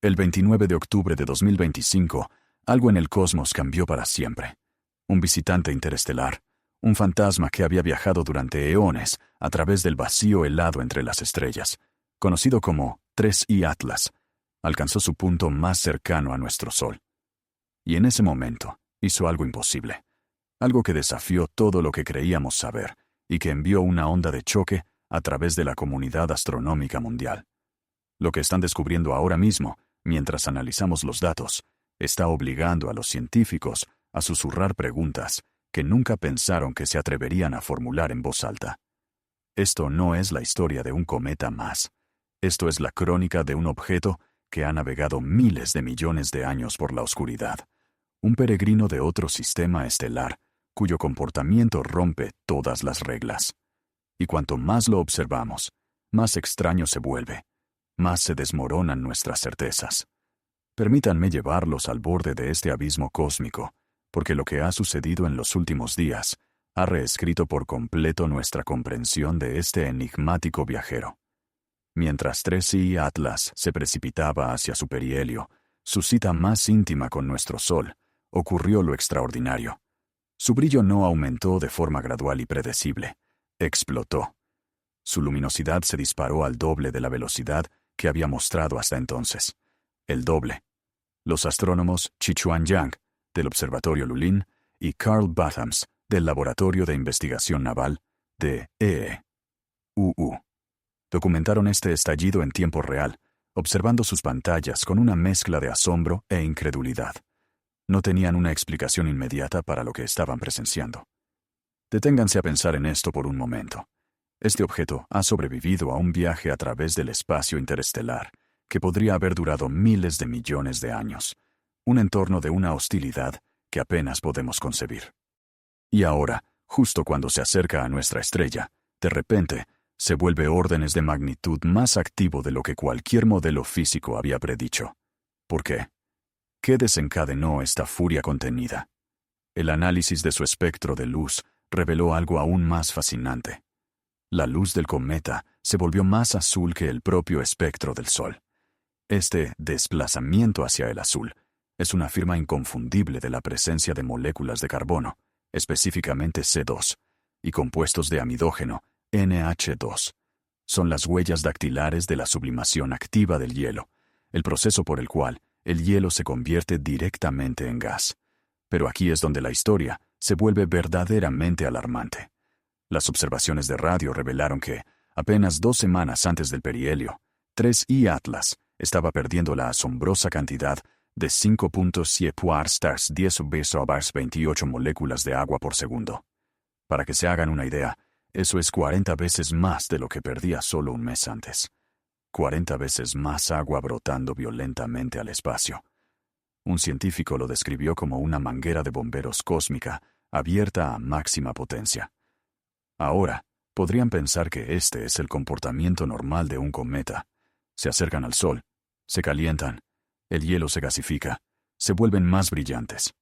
El 29 de octubre de 2025, algo en el cosmos cambió para siempre. Un visitante interestelar, un fantasma que había viajado durante eones a través del vacío helado entre las estrellas, conocido como 3I Atlas, alcanzó su punto más cercano a nuestro Sol. Y en ese momento hizo algo imposible, algo que desafió todo lo que creíamos saber y que envió una onda de choque a través de la comunidad astronómica mundial. Lo que están descubriendo ahora mismo, mientras analizamos los datos, está obligando a los científicos a susurrar preguntas que nunca pensaron que se atreverían a formular en voz alta. Esto no es la historia de un cometa más. Esto es la crónica de un objeto que ha navegado miles de millones de años por la oscuridad. Un peregrino de otro sistema estelar, cuyo comportamiento rompe todas las reglas. Y cuanto más lo observamos, más extraño se vuelve, más se desmoronan nuestras certezas. Permítanme llevarlos al borde de este abismo cósmico, porque lo que ha sucedido en los últimos días ha reescrito por completo nuestra comprensión de este enigmático viajero. Mientras 3I Atlas se precipitaba hacia su perihelio, su cita más íntima con nuestro Sol, ocurrió lo extraordinario. Su brillo no aumentó de forma gradual y predecible, explotó. Su luminosidad se disparó al doble de la velocidad que había mostrado hasta entonces. El doble. Los astrónomos Chi-Chuan Yang, del Observatorio Lulin, y Carl Bathams, del Laboratorio de Investigación Naval, de EEUU, documentaron este estallido en tiempo real, observando sus pantallas con una mezcla de asombro e incredulidad. No tenían una explicación inmediata para lo que estaban presenciando. Deténganse a pensar en esto por un momento. Este objeto ha sobrevivido a un viaje a través del espacio interestelar, que podría haber durado miles de millones de años, un entorno de una hostilidad que apenas podemos concebir. Y ahora, justo cuando se acerca a nuestra estrella, de repente, se vuelve órdenes de magnitud más activo de lo que cualquier modelo físico había predicho. ¿Por qué? ¿Qué desencadenó esta furia contenida? El análisis de su espectro de luz reveló algo aún más fascinante. La luz del cometa se volvió más azul que el propio espectro del Sol. Este desplazamiento hacia el azul es una firma inconfundible de la presencia de moléculas de carbono, específicamente C2, y compuestos de amidógeno, NH2. Son las huellas dactilares de la sublimación activa del hielo, el proceso por el cual el hielo se convierte directamente en gas. Pero aquí es donde la historia se vuelve verdaderamente alarmante. Las observaciones de radio revelaron que, apenas 2 semanas antes del perihelio, 3I Atlas estaba perdiendo la asombrosa cantidad de 5.7 × 10⁻⁻28 moléculas de agua por segundo. Para que se hagan una idea, eso es 40 veces más de lo que perdía solo un mes antes. 40 veces más agua brotando violentamente al espacio. Un científico lo describió como una manguera de bomberos cósmica abierta a máxima potencia. Ahora, podrían pensar que este es el comportamiento normal de un cometa. Se acercan al Sol, se calientan, el hielo se gasifica, se vuelven más brillantes.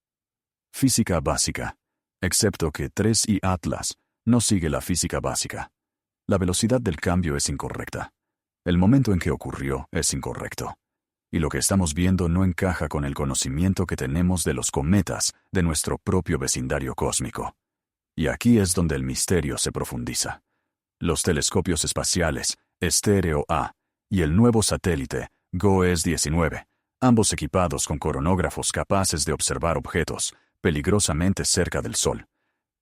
Física básica, excepto que 3I Atlas no sigue la física básica. La velocidad del cambio es incorrecta. El momento en que ocurrió es incorrecto. Y lo que estamos viendo no encaja con el conocimiento que tenemos de los cometas de nuestro propio vecindario cósmico. Y aquí es donde el misterio se profundiza. Los telescopios espaciales, Estéreo A, y el nuevo satélite, GOES-19, ambos equipados con coronógrafos capaces de observar objetos peligrosamente cerca del Sol,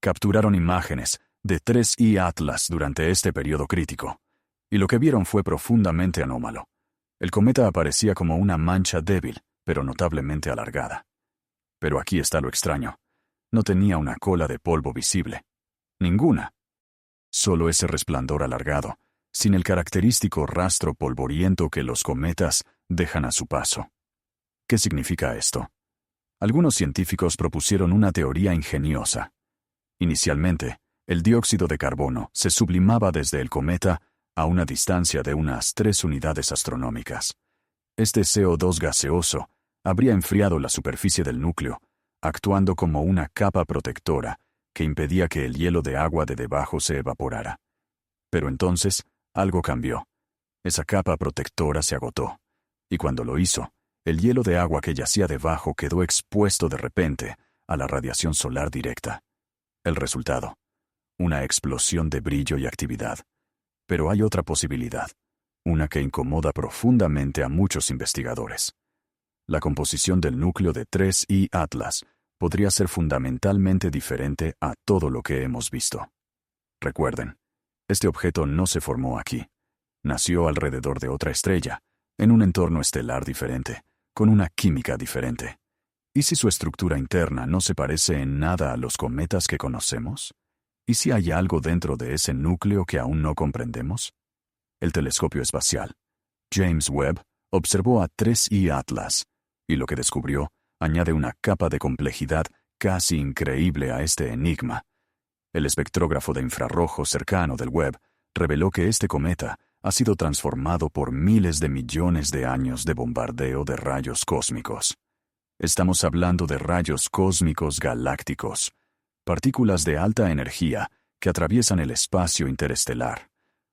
capturaron imágenes de 3I Atlas durante este periodo crítico, y lo que vieron fue profundamente anómalo. El cometa aparecía como una mancha débil, pero notablemente alargada. Pero aquí está lo extraño. No tenía una cola de polvo visible. Ninguna. Solo ese resplandor alargado, sin el característico rastro polvoriento que los cometas dejan a su paso. ¿Qué significa esto? Algunos científicos propusieron una teoría ingeniosa. Inicialmente, el dióxido de carbono se sublimaba desde el cometa a una distancia de unas 3 unidades astronómicas. Este CO2 gaseoso habría enfriado la superficie del núcleo, actuando como una capa protectora que impedía que el hielo de agua de debajo se evaporara. Pero entonces, algo cambió. Esa capa protectora se agotó, y cuando lo hizo, El hielo de agua que yacía debajo quedó expuesto de repente a la radiación solar directa. El resultado: una explosión de brillo y actividad. Pero hay otra posibilidad, una que incomoda profundamente a muchos investigadores. La composición del núcleo de 3I Atlas podría ser fundamentalmente diferente a todo lo que hemos visto. Recuerden, este objeto no se formó aquí. Nació alrededor de otra estrella, en un entorno estelar diferente, con una química diferente. ¿Y si su estructura interna no se parece en nada a los cometas que conocemos? ¿Y si hay algo dentro de ese núcleo que aún no comprendemos? El telescopio espacial James Webb observó a 3I Atlas, y lo que descubrió añade una capa de complejidad casi increíble a este enigma. El espectrógrafo de infrarrojo cercano del Webb reveló que este cometa ha sido transformado por miles de millones de años de bombardeo de rayos cósmicos. Estamos hablando de rayos cósmicos galácticos, partículas de alta energía que atraviesan el espacio interestelar,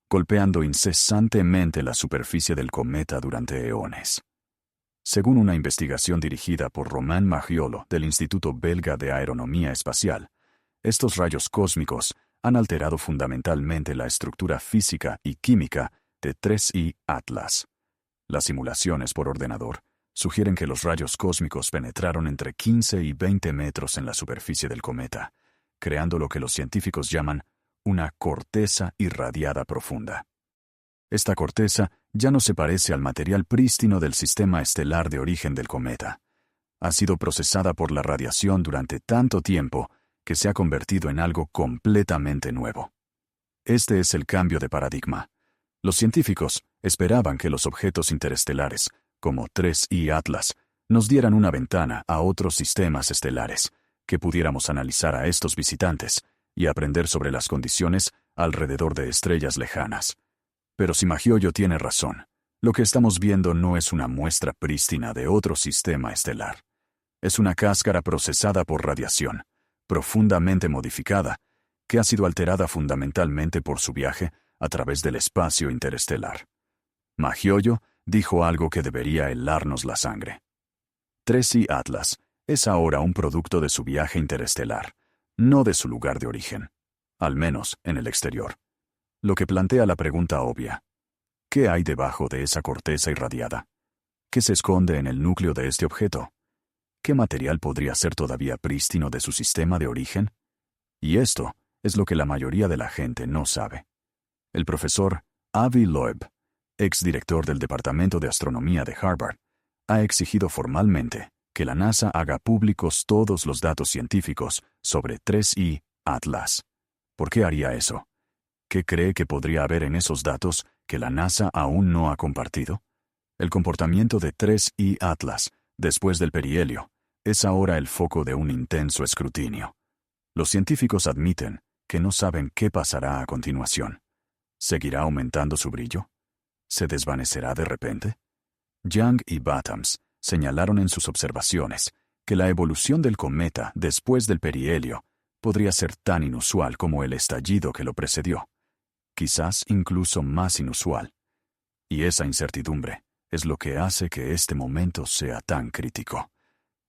golpeando incesantemente la superficie del cometa durante eones. Según una investigación dirigida por Romain Maggiolo del Instituto Belga de Aeronomía Espacial, estos rayos cósmicos han alterado fundamentalmente la estructura física y química de 3I Atlas. Las simulaciones por ordenador sugieren que los rayos cósmicos penetraron entre 15 y 20 metros en la superficie del cometa, creando lo que los científicos llaman una corteza irradiada profunda. Esta corteza ya no se parece al material prístino del sistema estelar de origen del cometa. Ha sido procesada por la radiación durante tanto tiempo que se ha convertido en algo completamente nuevo. Este es el cambio de paradigma. Los científicos esperaban que los objetos interestelares, como 3I Atlas, nos dieran una ventana a otros sistemas estelares, que pudiéramos analizar a estos visitantes y aprender sobre las condiciones alrededor de estrellas lejanas. Pero si Maggiolo tiene razón, lo que estamos viendo no es una muestra prístina de otro sistema estelar. Es una cáscara procesada por radiación, profundamente modificada, que ha sido alterada fundamentalmente por su viaje a través del espacio interestelar. Maggiolo dijo algo que debería helarnos la sangre. 3I Atlas es ahora un producto de su viaje interestelar, no de su lugar de origen, al menos en el exterior. Lo que plantea la pregunta obvia: ¿qué hay debajo de esa corteza irradiada? ¿Qué se esconde en el núcleo de este objeto? ¿Qué material podría ser todavía prístino de su sistema de origen? Y esto es lo que la mayoría de la gente no sabe. El profesor Avi Loeb, exdirector del Departamento de Astronomía de Harvard, ha exigido formalmente que la NASA haga públicos todos los datos científicos sobre 3I Atlas. ¿Por qué haría eso? ¿Qué cree que podría haber en esos datos que la NASA aún no ha compartido? El comportamiento de 3I Atlas, después del perihelio, es ahora el foco de un intenso escrutinio. Los científicos admiten que no saben qué pasará a continuación. ¿Seguirá aumentando su brillo? ¿Se desvanecerá de repente? Young y Battams señalaron en sus observaciones que la evolución del cometa después del perihelio podría ser tan inusual como el estallido que lo precedió, quizás incluso más inusual. Y esa incertidumbre es lo que hace que este momento sea tan crítico.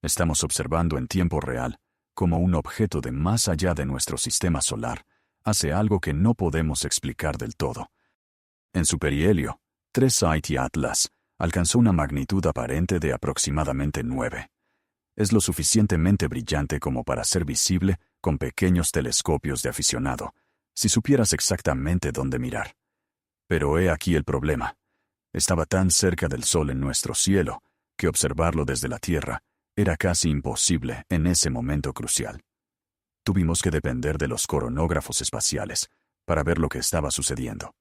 Estamos observando en tiempo real cómo un objeto de más allá de nuestro sistema solar hace algo que no podemos explicar del todo. En su perihelio, 3I Atlas alcanzó una magnitud aparente de aproximadamente 9. Es lo suficientemente brillante como para ser visible con pequeños telescopios de aficionado, si supieras exactamente dónde mirar. Pero he aquí el problema. Estaba tan cerca del Sol en nuestro cielo que observarlo desde la Tierra era casi imposible en ese momento crucial. Tuvimos que depender de los coronógrafos espaciales para ver lo que estaba sucediendo.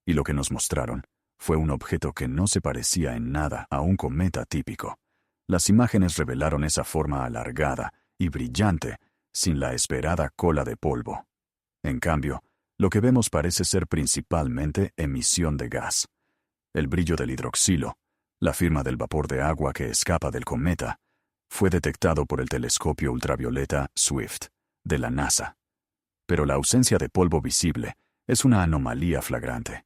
Y lo que nos mostraron fue un objeto que no se parecía en nada a un cometa típico. Las imágenes revelaron esa forma alargada y brillante, sin la esperada cola de polvo. En cambio, lo que vemos parece ser principalmente emisión de gas. El brillo del hidroxilo, la firma del vapor de agua que escapa del cometa, fue detectado por el telescopio ultravioleta Swift de la NASA. Pero la ausencia de polvo visible es una anomalía flagrante.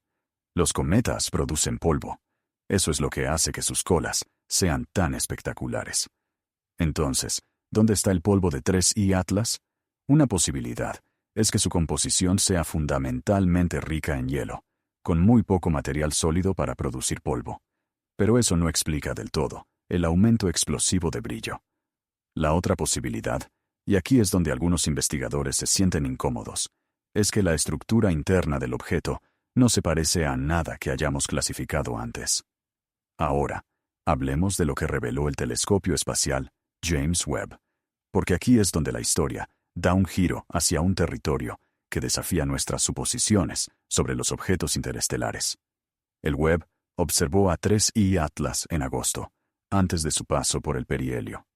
Los cometas producen polvo. Eso es lo que hace que sus colas sean tan espectaculares. Entonces, ¿dónde está el polvo de 3I Atlas? Una posibilidad es que su composición sea fundamentalmente rica en hielo, con muy poco material sólido para producir polvo. Pero eso no explica del todo el aumento explosivo de brillo. La otra posibilidad, y aquí es donde algunos investigadores se sienten incómodos, es que la estructura interna del objeto no se parece a nada que hayamos clasificado antes. Ahora, hablemos de lo que reveló el telescopio espacial James Webb, porque aquí es donde la historia da un giro hacia un territorio que desafía nuestras suposiciones sobre los objetos interestelares. El Webb observó a 3I Atlas en agosto, antes de su paso por el perihelio.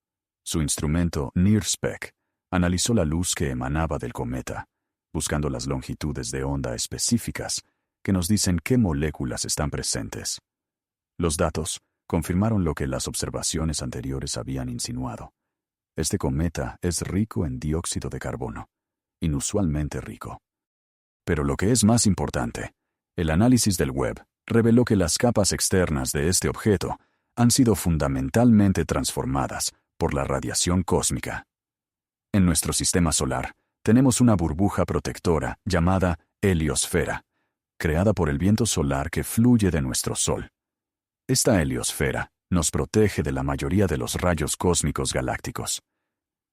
Su instrumento NIRSPEC analizó la luz que emanaba del cometa, buscando las longitudes de onda específicas que nos dicen qué moléculas están presentes. Los datos confirmaron lo que las observaciones anteriores habían insinuado. Este cometa es rico en dióxido de carbono, inusualmente rico. Pero lo que es más importante, el análisis del Webb reveló que las capas externas de este objeto han sido fundamentalmente transformadas por la radiación cósmica. En nuestro sistema solar, tenemos una burbuja protectora llamada heliosfera, creada por el viento solar que fluye de nuestro Sol. Esta heliosfera nos protege de la mayoría de los rayos cósmicos galácticos.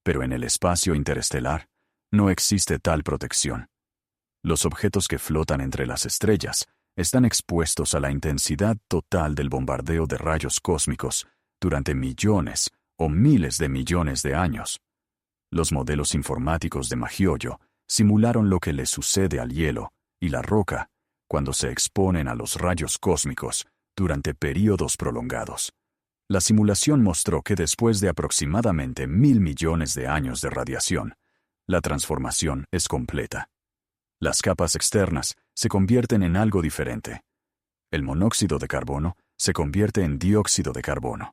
Pero en el espacio interestelar, no existe tal protección. Los objetos que flotan entre las estrellas están expuestos a la intensidad total del bombardeo de rayos cósmicos durante millones o miles de millones de años. Los modelos informáticos de Magiollo simularon lo que le sucede al hielo y la roca cuando se exponen a los rayos cósmicos durante períodos prolongados. La simulación mostró que después de aproximadamente 1.000 millones de años de radiación, la transformación es completa. Las capas externas se convierten en algo diferente. El monóxido de carbono se convierte en dióxido de carbono.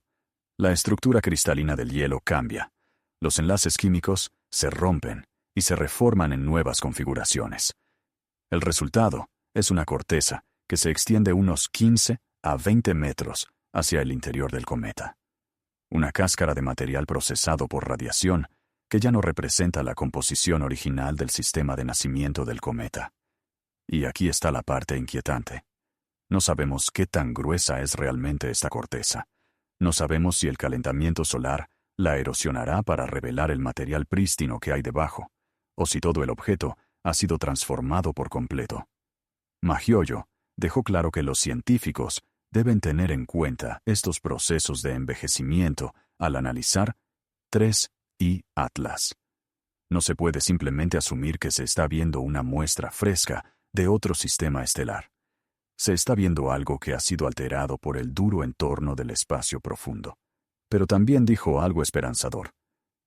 La estructura cristalina del hielo cambia. Los enlaces químicos se rompen y se reforman en nuevas configuraciones. El resultado es una corteza que se extiende unos 15 a 20 metros hacia el interior del cometa. Una cáscara de material procesado por radiación que ya no representa la composición original del sistema de nacimiento del cometa. Y aquí está la parte inquietante. No sabemos qué tan gruesa es realmente esta corteza. No sabemos si el calentamiento solar la erosionará para revelar el material prístino que hay debajo, o si todo el objeto ha sido transformado por completo. Magiollo dejó claro que los científicos deben tener en cuenta estos procesos de envejecimiento al analizar 3I Atlas. No se puede simplemente asumir que se está viendo una muestra fresca de otro sistema estelar. Se está viendo algo que ha sido alterado por el duro entorno del espacio profundo. Pero también dijo algo esperanzador.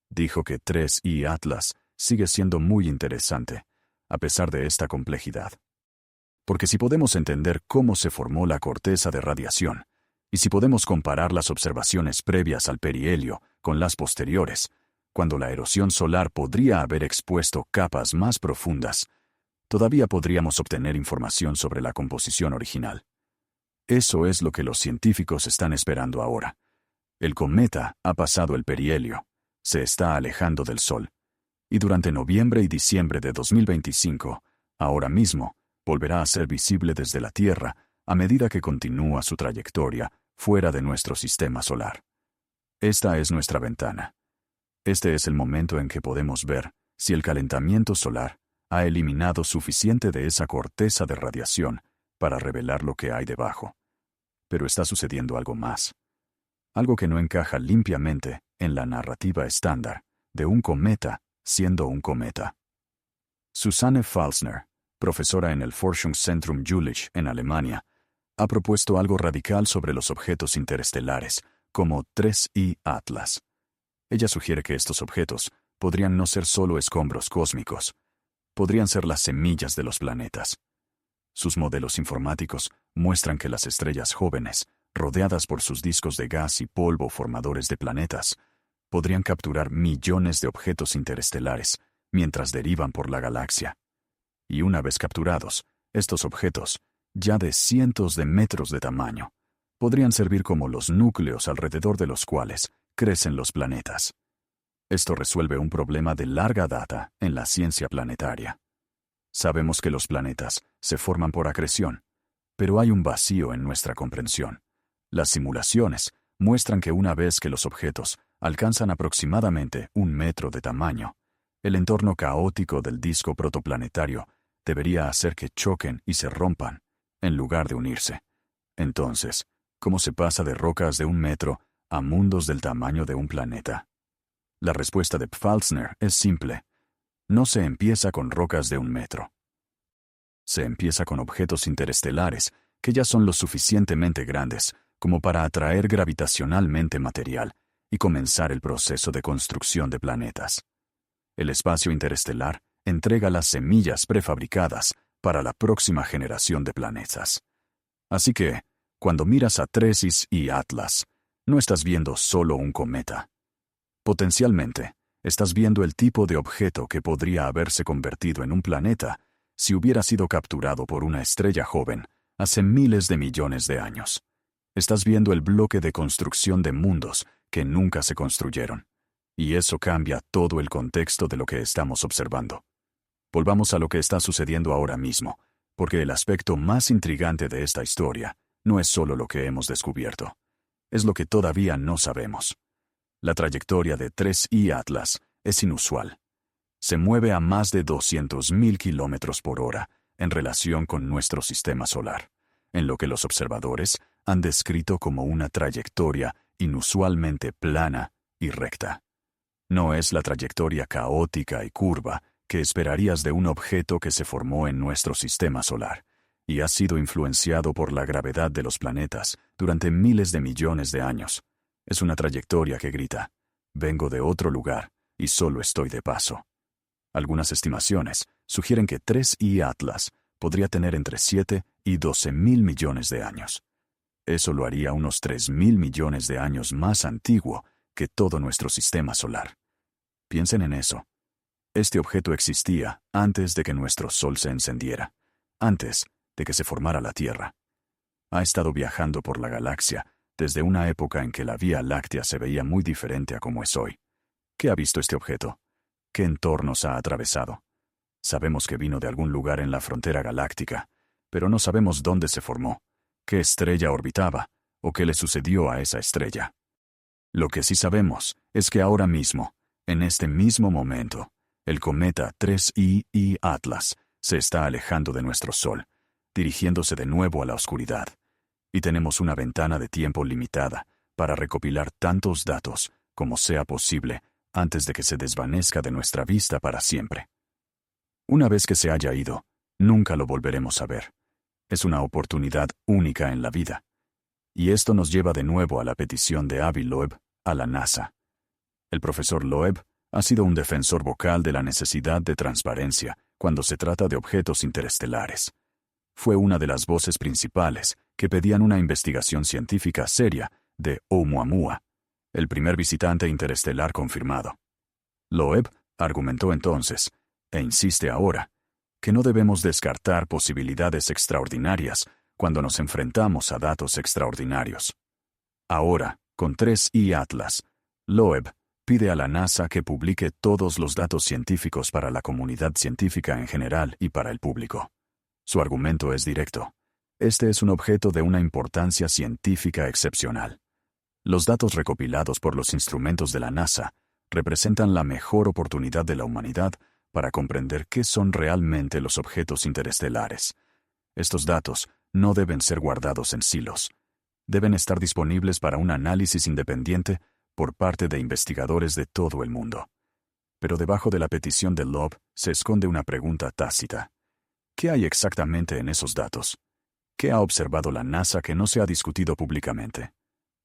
Dijo que 3I Atlas sigue siendo muy interesante, a pesar de esta complejidad. Porque si podemos entender cómo se formó la corteza de radiación, y si podemos comparar las observaciones previas al perihelio con las posteriores, cuando la erosión solar podría haber expuesto capas más profundas, todavía podríamos obtener información sobre la composición original. Eso es lo que los científicos están esperando ahora. El cometa ha pasado el perihelio, se está alejando del Sol, y durante noviembre y diciembre de 2025, ahora mismo, volverá a ser visible desde la Tierra a medida que continúa su trayectoria fuera de nuestro sistema solar. Esta es nuestra ventana. Este es el momento en que podemos ver si el calentamiento solar ha eliminado suficiente de esa corteza de radiación para revelar lo que hay debajo. Pero está sucediendo algo más. Algo que no encaja limpiamente en la narrativa estándar de un cometa siendo un cometa. Susanne Pfalzner, profesora en el Forschungszentrum Jülich en Alemania, ha propuesto algo radical sobre los objetos interestelares, como 3I Atlas. Ella sugiere que estos objetos podrían no ser solo escombros cósmicos, podrían ser las semillas de los planetas. Sus modelos informáticos muestran que las estrellas jóvenes, rodeadas por sus discos de gas y polvo formadores de planetas, podrían capturar millones de objetos interestelares mientras derivan por la galaxia. Y una vez capturados, estos objetos, ya de cientos de metros de tamaño, podrían servir como los núcleos alrededor de los cuales crecen los planetas. Esto resuelve un problema de larga data en la ciencia planetaria. Sabemos que los planetas se forman por acreción, pero hay un vacío en nuestra comprensión. Las simulaciones muestran que una vez que los objetos alcanzan aproximadamente 1 metro de tamaño, el entorno caótico del disco protoplanetario debería hacer que choquen y se rompan, en lugar de unirse. Entonces, ¿cómo se pasa de rocas de 1 metro a mundos del tamaño de un planeta? La respuesta de Pfalzner es simple. No se empieza con rocas de 1 metro. Se empieza con objetos interestelares que ya son lo suficientemente grandes como para atraer gravitacionalmente material y comenzar el proceso de construcción de planetas. El espacio interestelar entrega las semillas prefabricadas para la próxima generación de planetas. Así que, cuando miras a Tressis y Atlas, no estás viendo solo un cometa. Potencialmente, estás viendo el tipo de objeto que podría haberse convertido en un planeta si hubiera sido capturado por una estrella joven hace miles de millones de años. Estás viendo el bloque de construcción de mundos que nunca se construyeron. Y eso cambia todo el contexto de lo que estamos observando. Volvamos a lo que está sucediendo ahora mismo, porque el aspecto más intrigante de esta historia no es solo lo que hemos descubierto. Es lo que todavía no sabemos. La trayectoria de 3I Atlas es inusual. Se mueve a más de 200.000 kilómetros por hora en relación con nuestro sistema solar, en lo que los observadores han descrito como una trayectoria inusualmente plana y recta. No es la trayectoria caótica y curva que esperarías de un objeto que se formó en nuestro sistema solar y ha sido influenciado por la gravedad de los planetas durante miles de millones de años. Es una trayectoria que grita: vengo de otro lugar y solo estoy de paso. Algunas estimaciones sugieren que 3I Atlas podría tener entre 7 y 12.000 millones de años. Eso lo haría unos 3.000 millones de años más antiguo que todo nuestro sistema solar. Piensen en eso. Este objeto existía antes de que nuestro Sol se encendiera, antes de que se formara la Tierra. Ha estado viajando por la galaxia desde una época en que la Vía Láctea se veía muy diferente a como es hoy. ¿Qué ha visto este objeto? ¿Qué entornos ha atravesado? Sabemos que vino de algún lugar en la frontera galáctica, pero no sabemos dónde se formó, qué estrella orbitaba o qué le sucedió a esa estrella. Lo que sí sabemos es que ahora mismo, en este mismo momento, el cometa 3I Atlas se está alejando de nuestro Sol, dirigiéndose de nuevo a la oscuridad, y tenemos una ventana de tiempo limitada para recopilar tantos datos como sea posible antes de que se desvanezca de nuestra vista para siempre. Una vez que se haya ido, nunca lo volveremos a ver. Es una oportunidad única en la vida. Y esto nos lleva de nuevo a la petición de Avi Loeb a la NASA. El profesor Loeb ha sido un defensor vocal de la necesidad de transparencia cuando se trata de objetos interestelares. Fue una de las voces principales que pedían una investigación científica seria de Oumuamua, el primer visitante interestelar confirmado. Loeb argumentó entonces, e insiste ahora, que no debemos descartar posibilidades extraordinarias cuando nos enfrentamos a datos extraordinarios. Ahora, con 3I Atlas, Loeb pide a la NASA que publique todos los datos científicos para la comunidad científica en general y para el público. Su argumento es directo. Este es un objeto de una importancia científica excepcional. Los datos recopilados por los instrumentos de la NASA representan la mejor oportunidad de la humanidad para comprender qué son realmente los objetos interestelares. Estos datos no deben ser guardados en silos. Deben estar disponibles para un análisis independiente por parte de investigadores de todo el mundo. Pero debajo de la petición de Loeb se esconde una pregunta tácita. ¿Qué hay exactamente en esos datos? ¿Qué ha observado la NASA que no se ha discutido públicamente?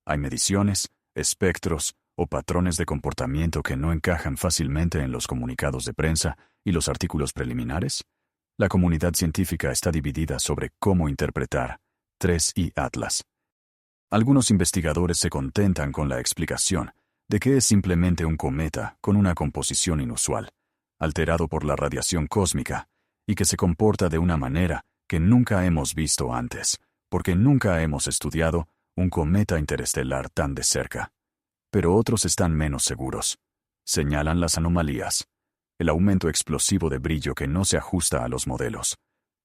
¿Hay mediciones, espectros o patrones de comportamiento que no encajan fácilmente en los comunicados de prensa y los artículos preliminares? La comunidad científica está dividida sobre cómo interpretar 3I Atlas. Algunos investigadores se contentan con la explicación de que es simplemente un cometa con una composición inusual, alterado por la radiación cósmica, y que se comporta de una manera que nunca hemos visto antes, porque nunca hemos estudiado un cometa interestelar tan de cerca. Pero otros están menos seguros. Señalan las anomalías, el aumento explosivo de brillo que no se ajusta a los modelos,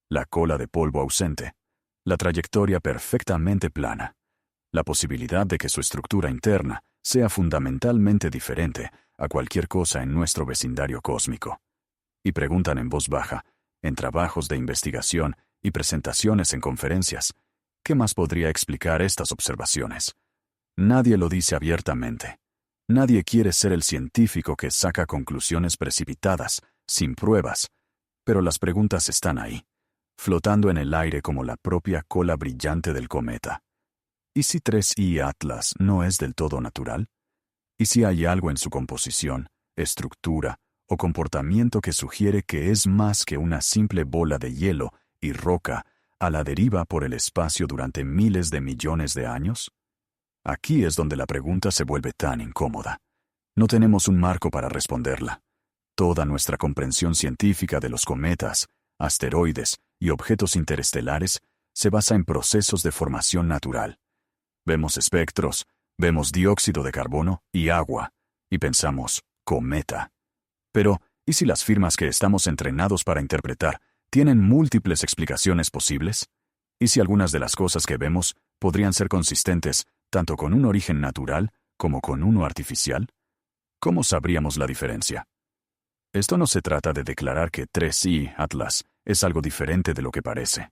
la cola de polvo ausente, la trayectoria perfectamente plana, la posibilidad de que su estructura interna sea fundamentalmente diferente a cualquier cosa en nuestro vecindario cósmico. Y preguntan en voz baja, en trabajos de investigación y presentaciones en conferencias, ¿qué más podría explicar estas observaciones? Nadie lo dice abiertamente. Nadie quiere ser el científico que saca conclusiones precipitadas, sin pruebas, pero las preguntas están ahí, flotando en el aire como la propia cola brillante del cometa. ¿Y si 3I Atlas no es del todo natural? ¿Y si hay algo en su composición, estructura o comportamiento que sugiere que es más que una simple bola de hielo y roca a la deriva por el espacio durante miles de millones de años? Aquí es donde la pregunta se vuelve tan incómoda. No tenemos un marco para responderla. Toda nuestra comprensión científica de los cometas, asteroides y objetos interestelares se basa en procesos de formación natural. Vemos espectros, vemos dióxido de carbono y agua, y pensamos, cometa. Pero, ¿y si las firmas que estamos entrenados para interpretar tienen múltiples explicaciones posibles? ¿Y si algunas de las cosas que vemos podrían ser consistentes tanto con un origen natural como con uno artificial? ¿Cómo sabríamos la diferencia? Esto no se trata de declarar que 3I Atlas es algo diferente de lo que parece.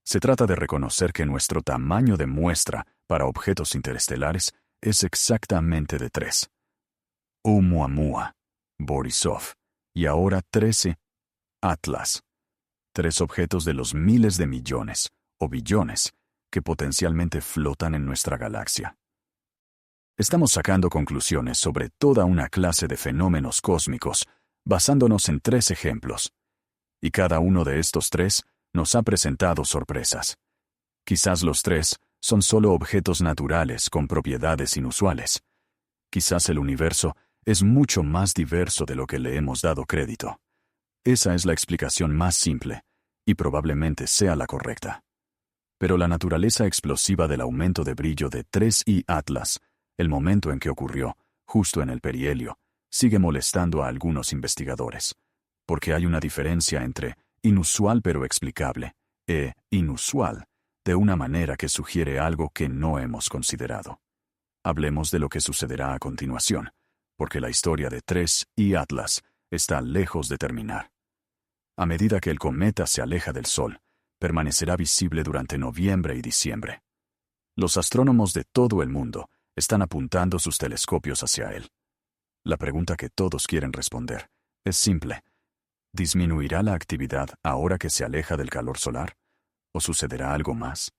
Se trata de reconocer que nuestro tamaño de muestra para objetos interestelares es exactamente de 3. Oumuamua, Borisov, y ahora 13 Atlas. 3 objetos de los miles de millones, o billones, que potencialmente flotan en nuestra galaxia. Estamos sacando conclusiones sobre toda una clase de fenómenos cósmicos, basándonos en 3 ejemplos. Y cada uno de estos 3 nos ha presentado sorpresas. Quizás los 3 son solo objetos naturales con propiedades inusuales. Quizás el universo es mucho más diverso de lo que le hemos dado crédito. Esa es la explicación más simple, y probablemente sea la correcta. Pero la naturaleza explosiva del aumento de brillo de 3I Atlas, el momento en que ocurrió, justo en el perihelio, sigue molestando a algunos investigadores, porque hay una diferencia entre inusual pero explicable e inusual, de una manera que sugiere algo que no hemos considerado. Hablemos de lo que sucederá a continuación, porque la historia de 3I Atlas está lejos de terminar. A medida que el cometa se aleja del Sol, permanecerá visible durante noviembre y diciembre. Los astrónomos de todo el mundo están apuntando sus telescopios hacia él. La pregunta que todos quieren responder es simple. ¿Disminuirá la actividad ahora que se aleja del calor solar? ¿O sucederá algo más?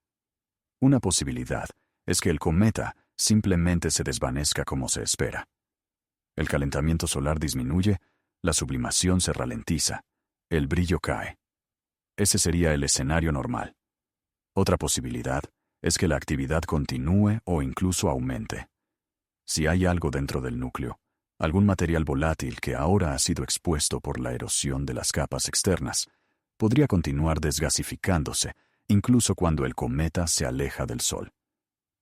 Una posibilidad es que el cometa simplemente se desvanezca como se espera. El calentamiento solar disminuye, la sublimación se ralentiza, el brillo cae. Ese sería el escenario normal. Otra posibilidad es que la actividad continúe o incluso aumente. Si hay algo dentro del núcleo, algún material volátil que ahora ha sido expuesto por la erosión de las capas externas, podría continuar desgasificándose incluso cuando el cometa se aleja del Sol.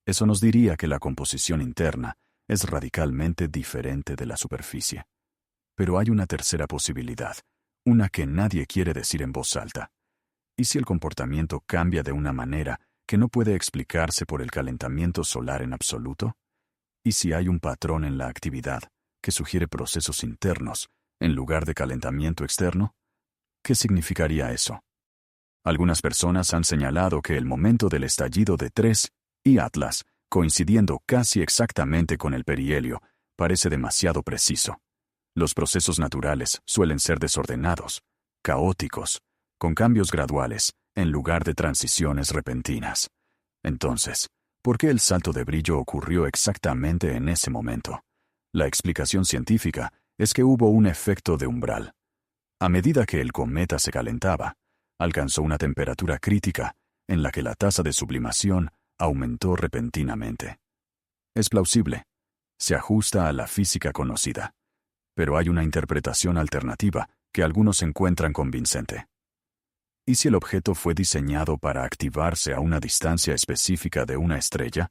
Eso nos diría que la composición interna es radicalmente diferente de la superficie. Pero hay una tercera posibilidad, una que nadie quiere decir en voz alta. ¿Y si el comportamiento cambia de una manera que no puede explicarse por el calentamiento solar en absoluto? ¿Y si hay un patrón en la actividad que sugiere procesos internos en lugar de calentamiento externo? ¿Qué significaría eso? Algunas personas han señalado que el momento del estallido de 3I Atlas, coincidiendo casi exactamente con el perihelio, parece demasiado preciso. Los procesos naturales suelen ser desordenados, caóticos, con cambios graduales, en lugar de transiciones repentinas. Entonces, ¿por qué el salto de brillo ocurrió exactamente en ese momento? La explicación científica es que hubo un efecto de umbral. A medida que el cometa se calentaba, alcanzó una temperatura crítica en la que la tasa de sublimación aumentó repentinamente. Es plausible. Se ajusta a la física conocida. Pero hay una interpretación alternativa que algunos encuentran convincente. ¿Y si el objeto fue diseñado para activarse a una distancia específica de una estrella?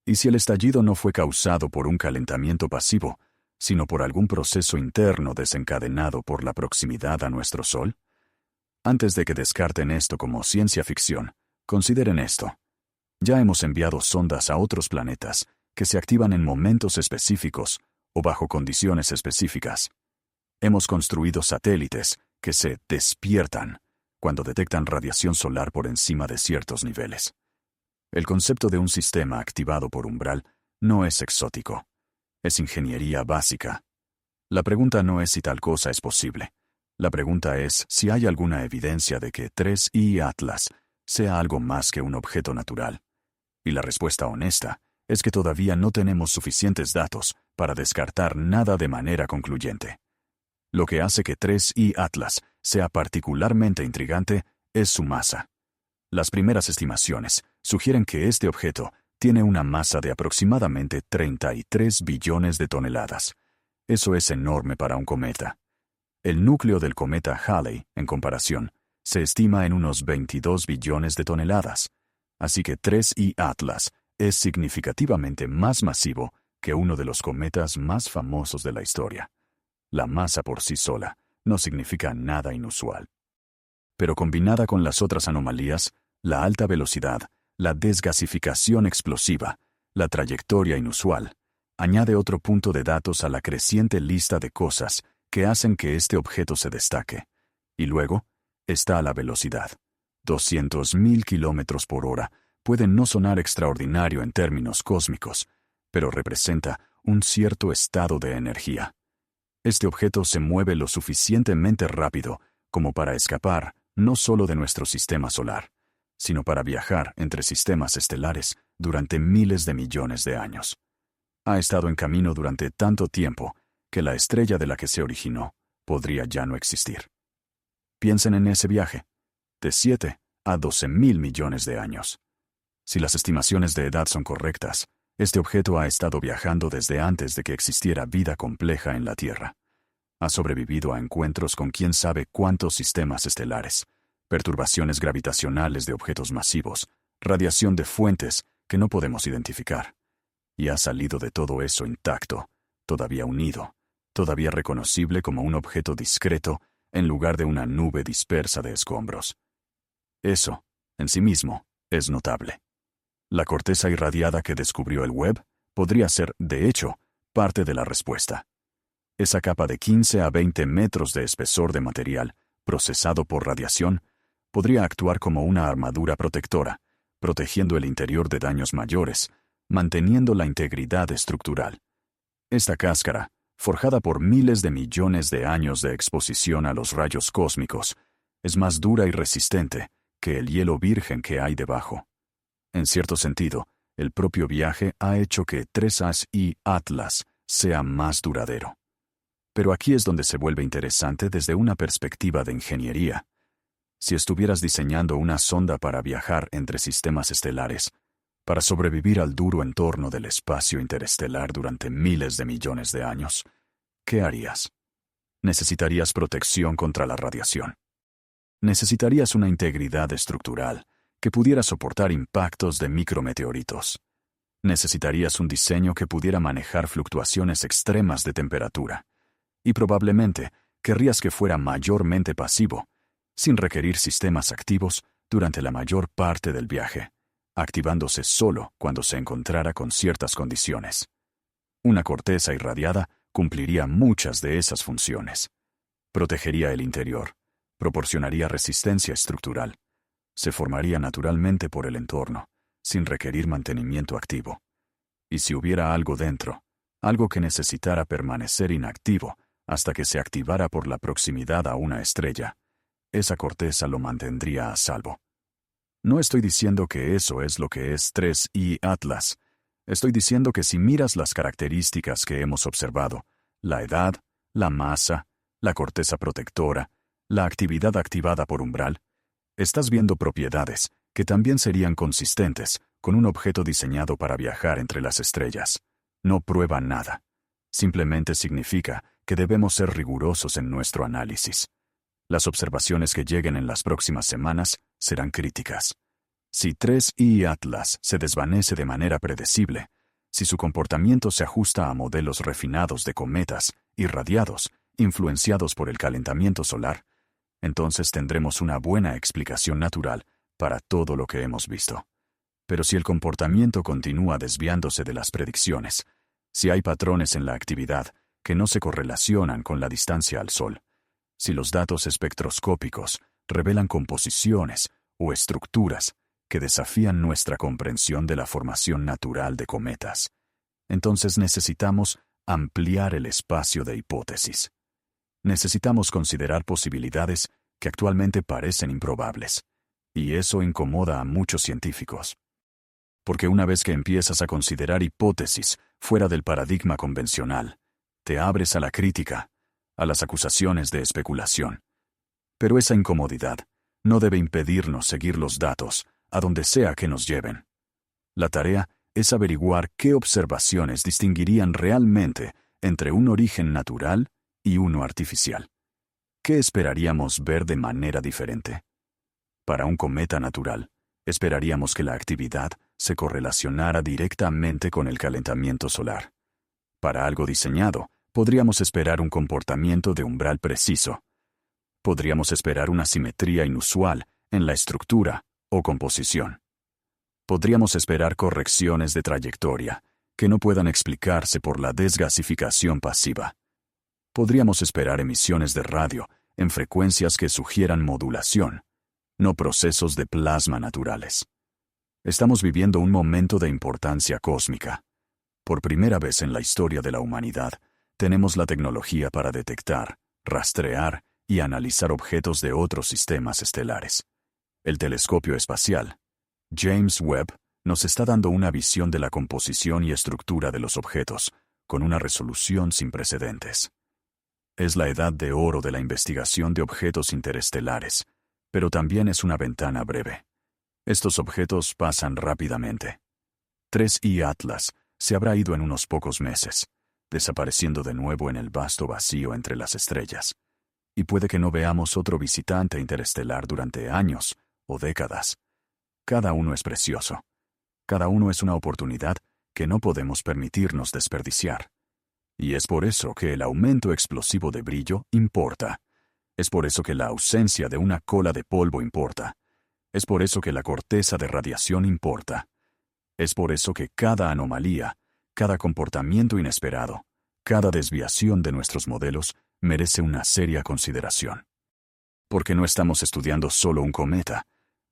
¿Y si el estallido no fue causado por un calentamiento pasivo, sino por algún proceso interno desencadenado por la proximidad a nuestro Sol? Antes de que descarten esto como ciencia ficción, consideren esto. Ya hemos enviado sondas a otros planetas que se activan en momentos específicos o bajo condiciones específicas. Hemos construido satélites que se despiertan cuando detectan radiación solar por encima de ciertos niveles. El concepto de un sistema activado por umbral no es exótico. Es ingeniería básica. La pregunta no es si tal cosa es posible. La pregunta es si hay alguna evidencia de que 3I Atlas sea algo más que un objeto natural. Y la respuesta honesta es que todavía no tenemos suficientes datos para descartar nada de manera concluyente. Lo que hace que 3I Atlas sea particularmente intrigante es su masa. Las primeras estimaciones sugieren que este objeto tiene una masa de aproximadamente 33 billones de toneladas. Eso es enorme para un cometa. El núcleo del cometa Halley, en comparación, se estima en unos 22 billones de toneladas. Así que 3I Atlas es significativamente más masivo que uno de los cometas más famosos de la historia. La masa por sí sola no significa nada inusual. Pero combinada con las otras anomalías, la alta velocidad, la desgasificación explosiva, la trayectoria inusual, añade otro punto de datos a la creciente lista de cosas que hacen que este objeto se destaque. Y luego está la velocidad. 200.000 kilómetros por hora puede no sonar extraordinario en términos cósmicos, pero representa un cierto estado de energía. Este objeto se mueve lo suficientemente rápido como para escapar no solo de nuestro sistema solar, sino para viajar entre sistemas estelares durante miles de millones de años. Ha estado en camino durante tanto tiempo que la estrella de la que se originó podría ya no existir. Piensen en ese viaje, de 7 a 12.000 millones de años. Si las estimaciones de edad son correctas, este objeto ha estado viajando desde antes de que existiera vida compleja en la Tierra. Ha sobrevivido a encuentros con quién sabe cuántos sistemas estelares, perturbaciones gravitacionales de objetos masivos, radiación de fuentes que no podemos identificar. Y ha salido de todo eso intacto, todavía unido, todavía reconocible como un objeto discreto en lugar de una nube dispersa de escombros. Eso, en sí mismo, es notable. La corteza irradiada que descubrió el Webb podría ser, de hecho, parte de la respuesta. Esa capa de 15 a 20 metros de espesor de material, procesado por radiación, podría actuar como una armadura protectora, protegiendo el interior de daños mayores, manteniendo la integridad estructural. Esta cáscara, forjada por miles de millones de años de exposición a los rayos cósmicos, es más dura y resistente que el hielo virgen que hay debajo. En cierto sentido, el propio viaje ha hecho que 3I Atlas sea más duradero. Pero aquí es donde se vuelve interesante desde una perspectiva de ingeniería. Si estuvieras diseñando una sonda para viajar entre sistemas estelares, para sobrevivir al duro entorno del espacio interestelar durante miles de millones de años, ¿qué harías? Necesitarías protección contra la radiación. Necesitarías una integridad estructural que pudiera soportar impactos de micrometeoritos. Necesitarías un diseño que pudiera manejar fluctuaciones extremas de temperatura. Y probablemente querrías que fuera mayormente pasivo, sin requerir sistemas activos durante la mayor parte del viaje, activándose solo cuando se encontrara con ciertas condiciones. Una corteza irradiada cumpliría muchas de esas funciones. Protegería el interior, proporcionaría resistencia estructural, se formaría naturalmente por el entorno, sin requerir mantenimiento activo. Y si hubiera algo dentro, algo que necesitara permanecer inactivo hasta que se activara por la proximidad a una estrella, esa corteza lo mantendría a salvo. No estoy diciendo que eso es lo que es 3I Atlas. Estoy diciendo que si miras las características que hemos observado, la edad, la masa, la corteza protectora, la actividad activada por umbral, estás viendo propiedades que también serían consistentes con un objeto diseñado para viajar entre las estrellas. No prueba nada. Simplemente significa que debemos ser rigurosos en nuestro análisis. Las observaciones que lleguen en las próximas semanas serán críticas. Si 3I Atlas se desvanece de manera predecible, si su comportamiento se ajusta a modelos refinados de cometas irradiados, influenciados por el calentamiento solar, entonces tendremos una buena explicación natural para todo lo que hemos visto. Pero si el comportamiento continúa desviándose de las predicciones, si hay patrones en la actividad que no se correlacionan con la distancia al Sol, si los datos espectroscópicos revelan composiciones o estructuras que desafían nuestra comprensión de la formación natural de cometas, entonces necesitamos ampliar el espacio de hipótesis. Necesitamos considerar posibilidades que actualmente parecen improbables, y eso incomoda a muchos científicos. Porque una vez que empiezas a considerar hipótesis fuera del paradigma convencional, te abres a la crítica, a las acusaciones de especulación. Pero esa incomodidad no debe impedirnos seguir los datos, a donde sea que nos lleven. La tarea es averiguar qué observaciones distinguirían realmente entre un origen natural y uno artificial. ¿Qué esperaríamos ver de manera diferente? Para un cometa natural, esperaríamos que la actividad se correlacionara directamente con el calentamiento solar. Para algo diseñado, podríamos esperar un comportamiento de umbral preciso. Podríamos esperar una simetría inusual en la estructura o composición. Podríamos esperar correcciones de trayectoria que no puedan explicarse por la desgasificación pasiva. Podríamos esperar emisiones de radio en frecuencias que sugieran modulación, no procesos de plasma naturales. Estamos viviendo un momento de importancia cósmica. Por primera vez en la historia de la humanidad, tenemos la tecnología para detectar, rastrear y analizar objetos de otros sistemas estelares. El telescopio espacial, James Webb, nos está dando una visión de la composición y estructura de los objetos, con una resolución sin precedentes. Es la edad de oro de la investigación de objetos interestelares, pero también es una ventana breve. Estos objetos pasan rápidamente. 3I Atlas se habrá ido en unos pocos meses, desapareciendo de nuevo en el vasto vacío entre las estrellas. Y puede que no veamos otro visitante interestelar durante años o décadas. Cada uno es precioso. Cada uno es una oportunidad que no podemos permitirnos desperdiciar. Y es por eso que el aumento explosivo de brillo importa. Es por eso que la ausencia de una cola de polvo importa. Es por eso que la corteza de radiación importa. Es por eso que cada anomalía, cada comportamiento inesperado, cada desviación de nuestros modelos merece una seria consideración. Porque no estamos estudiando solo un cometa.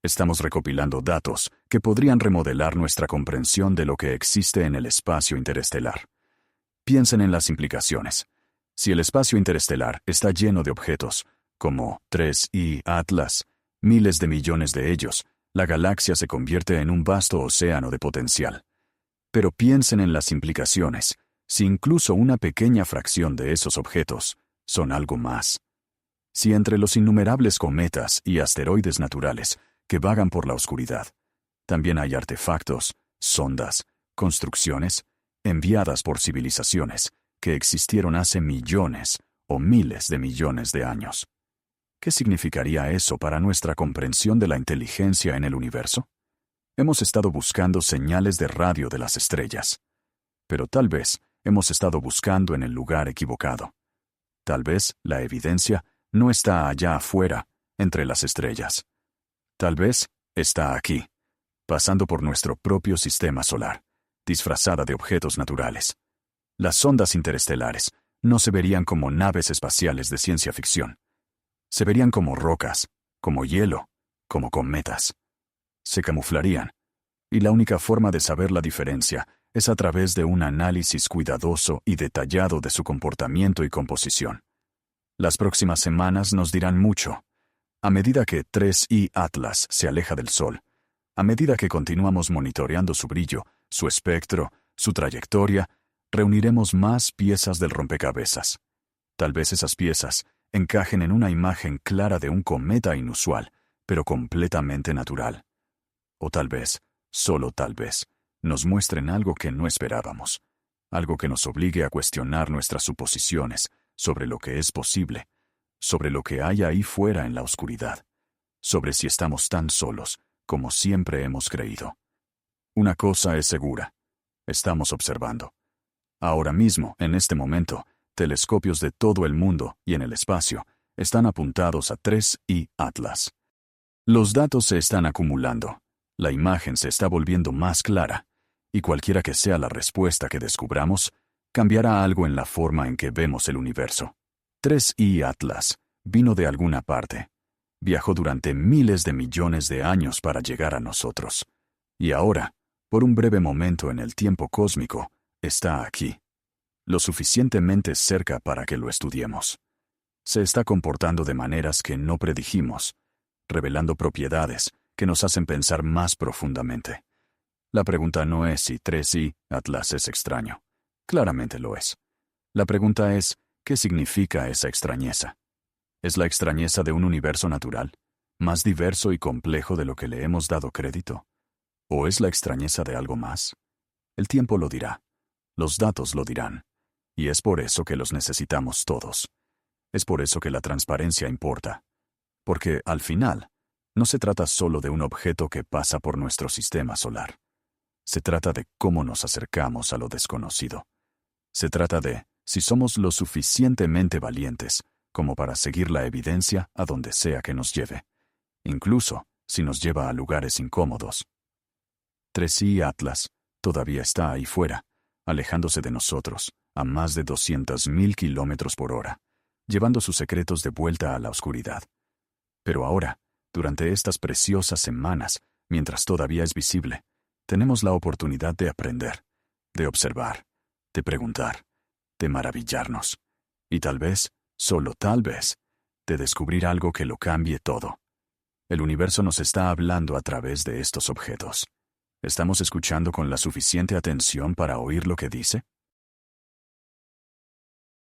Estamos recopilando datos que podrían remodelar nuestra comprensión de lo que existe en el espacio interestelar. Piensen en las implicaciones. Si el espacio interestelar está lleno de objetos, como 3I Atlas, miles de millones de ellos, la galaxia se convierte en un vasto océano de potencial. Pero piensen en las implicaciones, si incluso una pequeña fracción de esos objetos son algo más. Si entre los innumerables cometas y asteroides naturales que vagan por la oscuridad, también hay artefactos, sondas, construcciones, enviadas por civilizaciones que existieron hace millones o miles de millones de años. ¿Qué significaría eso para nuestra comprensión de la inteligencia en el universo? Hemos estado buscando señales de radio de las estrellas, pero tal vez hemos estado buscando en el lugar equivocado. Tal vez la evidencia no está allá afuera, entre las estrellas. Tal vez está aquí, pasando por nuestro propio sistema solar, disfrazada de objetos naturales. Las sondas interestelares no se verían como naves espaciales de ciencia ficción. Se verían como rocas, como hielo, como cometas. Se camuflarían, y la única forma de saber la diferencia es a través de un análisis cuidadoso y detallado de su comportamiento y composición. Las próximas semanas nos dirán mucho. A medida que 3I Atlas se aleja del Sol, a medida que continuamos monitoreando su brillo, su espectro, su trayectoria, reuniremos más piezas del rompecabezas. Tal vez esas piezas encajen en una imagen clara de un cometa inusual, pero completamente natural. O tal vez, solo tal vez, nos muestren algo que no esperábamos, algo que nos obligue a cuestionar nuestras suposiciones sobre lo que es posible, sobre lo que hay ahí fuera en la oscuridad, sobre si estamos tan solos como siempre hemos creído. Una cosa es segura. Estamos observando. Ahora mismo, en este momento, telescopios de todo el mundo y en el espacio están apuntados a 3I Atlas. Los datos se están acumulando, la imagen se está volviendo más clara, y cualquiera que sea la respuesta que descubramos, cambiará algo en la forma en que vemos el universo. 3I Atlas vino de alguna parte. Viajó durante miles de millones de años para llegar a nosotros. Y ahora, por un breve momento en el tiempo cósmico, está aquí. Lo suficientemente cerca para que lo estudiemos. Se está comportando de maneras que no predijimos, revelando propiedades que nos hacen pensar más profundamente. La pregunta no es si 3I Atlas es extraño. Claramente lo es. La pregunta es, ¿qué significa esa extrañeza? ¿Es la extrañeza de un universo natural, más diverso y complejo de lo que le hemos dado crédito? ¿O es la extrañeza de algo más? El tiempo lo dirá. Los datos lo dirán. Y es por eso que los necesitamos todos. Es por eso que la transparencia importa. Porque, al final, no se trata solo de un objeto que pasa por nuestro sistema solar. Se trata de cómo nos acercamos a lo desconocido. Se trata de si somos lo suficientemente valientes como para seguir la evidencia a donde sea que nos lleve, incluso si nos lleva a lugares incómodos. 3I Atlas todavía está ahí fuera, alejándose de nosotros a más de 200.000 kilómetros por hora, llevando sus secretos de vuelta a la oscuridad. Pero ahora, durante estas preciosas semanas, mientras todavía es visible, tenemos la oportunidad de aprender, de observar, de preguntar, de maravillarnos, y tal vez, solo tal vez, de descubrir algo que lo cambie todo. El universo nos está hablando a través de estos objetos. ¿Estamos escuchando con la suficiente atención para oír lo que dice?